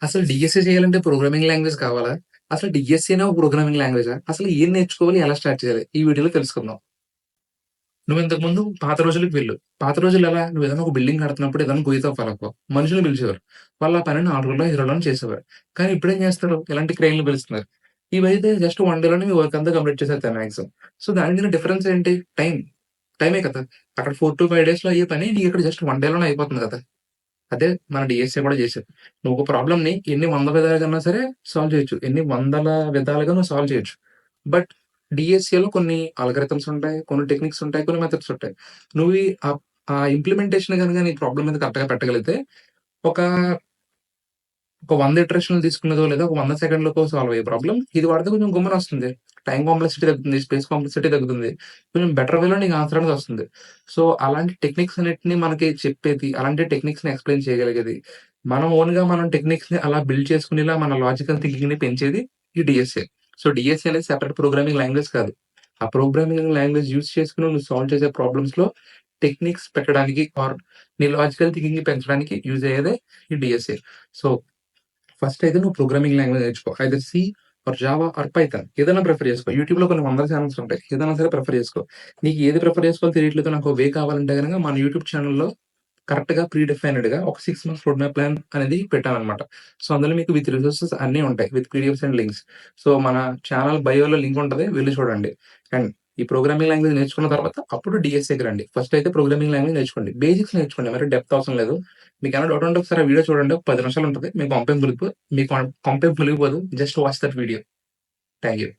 అసలు డీఎస్సీ చేయాలంటే programming language కావాలా? అసలు డీఎస్సీనే ఒక ప్రోగ్రామింగ్ లాంగ్వేజా? అసలు ఏం నేర్చుకోవాలి? ఎలా స్టార్ట్ చేయాలి? ఈ వీడియోలో తెలుసుకుందాం. నువ్వు ఇంతకుముందు పాత రోజులకి వెళ్ళు. పాత రోజుల్లో ఎలా? నువ్వేదైనా ఒక బిల్డింగ్ కడుతున్నప్పుడు ఏదైనా గొయ్యి తవ్వాలనుకో, మనుషుల్ని పిలిచేవారు. వాళ్ళు ఆ పనిని 4 రోజుల్లో, 20 రోజుల్లో చేసేవారు. కానీ ఇప్పుడేం చేస్తారు? ఇలాంటి క్రేన్‌లు పిలుస్తున్నారు. ఇవైతే జస్ట్ 1 డేలోనే మీ వర్క్ అంతా కంప్లీట్ చేసేత్తారు మాక్సిమం. సో, దానికి దీనికి డిఫరెన్స్ ఏంటి? టైం. టైమే కదా! అక్కడ 4-5 డేస్‌లో అయ్యే పని నీకిక్కడ జస్ట్ 1 డేలోనే అయిపోతుంది కదా! అదే మన డీఎస్సీ కూడా చేసేది. నువ్వు ఒక ప్రాబ్లమ్‌ని ఎన్ని 100 విధాలుగాన్నా సరే సాల్వ్ చేయొచ్చు. ఎన్ని వందల విధాలుగా నువ్వు సాల్వ్ చేయొచ్చు. బట్ డీఎస్సీలో కొన్ని ఆల్గరిథమ్స్ ఉంటాయి. కొన్ని టెక్నిక్స్ ఉంటాయి. కొన్ని మెథడ్స్ ఉంటాయి. నువ్వు ఆ ఇంప్లిమెంటేషన్ గనుక నీ ప్రాబ్లమ్ మీద కరెక్ట్‌గా పెట్టగలిగితే ఒక ఒక 100 ఇటరేషన్‌లు తీసుకున్నదో లేదా ఒక 100 సెకండ్‌లకో సాల్వ్ అయ్యే ప్రాబ్లమ్ ఇది వాడితే కొంచెం గమ్మునొస్తుంది. టైమ్ కాంప్లెక్సిటీ తగ్గుతుంది. స్పేస్ కాంప్లెక్సిటీ తగ్గుతుంది. కొంచెం బెటర్ వేలో నీకు ఆన్సర్ అనేది వస్తుంది. సో, అలాంటి టెక్నిక్స్ అన్నిటిని మనకి చెప్పేది, అలాంటి టెక్నిక్స్‌ని ఎక్స్‌ప్లెయిన్ చేయగలిగేది, మనం ఓన్‌గా మనం టెక్నిక్స్‌ని అలా బిల్డ్ చేసుకునేలా మన లాజికల్ థింకింగ్‌ని పెంచేది ఈ డీఎస్ఏ. సో, డీఎస్ఏ అనేది సెపరేట్ ప్రోగ్రామింగ్ లాంగ్వేజ్ కాదు. ఆ ప్రోగ్రామింగ్ లాంగ్వేజ్ యూజ్ చేసుకొని నువ్వు సాల్వ్ చేసే ప్రాబ్లమ్స్‌లో టెక్నిక్స్ పెట్టడానికి ఆర్ నీ లాజికల్ థింకింగ్‌ని పెంచడానికి యూజ్ అయ్యేదే ఈ డీఎస్ఏ. సో ఫస్ట్ అయితే నువ్వు ప్రోగ్రామింగ్ లాంగ్వేజ్ నేర్చుకో. Either C or Java or Python ఏదైనా ప్రిఫర్ చేసుకో. యూట్యూబ్‌లో కొన్ని వందల ఛానెల్స్ ఉంటాయి. ఏదైనా సరే ప్రిఫర్ చేసుకో. నీకు ఏది ప్రిఫర్ చేసుకోవాలో తెలియట్లేదు నాకు వే కావాలంటే గనక మన యూట్యూబ్ ఛానెల్‌లో కరెక్ట్‌గా ప్రీ డిఫైన్డ్‌గా ఒక 6 మంత్స్ రోడ్ మ్యాప్ ప్లాన్ అనేది పెట్టామనమాట. సో, అందులో మీకు విత్ రిసోర్సెస్ అన్నీ ఉంటాయి. With PDFs and links. So, మన ఛానెల్ బయోలో లింక్ ఉంటది. వెళ్లి చూడండి. అండ్ ఈ ప్రోగ్రామింగ్ లాంగ్వేజ్ నేర్చుకున్న తర్వాత అప్పుడు డీఎస్ఏకి రండి. ఫస్ట్ అయితే ప్రోగ్రామింగ్ లాంగ్వేజ్ నేర్చుకోండి. బేసిక్స్ నేర్చుకోండి. మరి డెప్త్ అవసరం లేదు. మీకేమైనా డౌట్ ఉంటే ఒకసారి ఆ వీడియో చూడండి. ఒక 10 నిమిషాలు ఉంటది. మీ కొంపేం మునిగిపోదు. Just watch that video. Thank you.